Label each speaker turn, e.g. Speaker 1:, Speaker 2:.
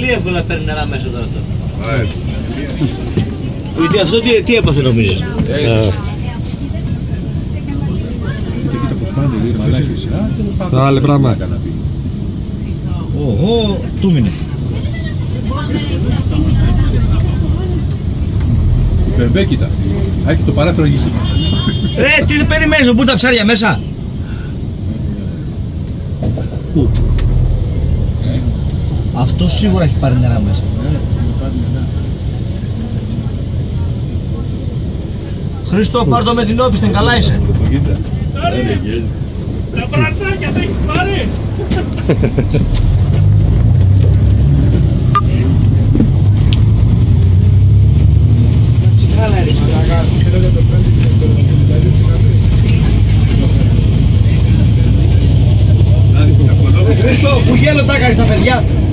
Speaker 1: πολύ εύκολα παίρνει νερά μέσα τώρα. Γιατί αυτό τι έπαθε νομίζεις?
Speaker 2: Άλλε πράγμα.
Speaker 1: Ω, του μείνε.
Speaker 3: Υπερβέκητα. Άκη το παράθυρο γύρισε.
Speaker 1: Τι περιμένεις, να μπουν τα ψάρια μέσα? Πού? Αυτό σίγουρα έχει πάρει νερά μέσα. Χριστό, πάρ' το με την όπισθεν, καλά είσαι.
Speaker 4: Τα μπρατσάκια τα έχεις πάρει.
Speaker 1: Χριστό, που γέλο τα έκανες τα παιδιά.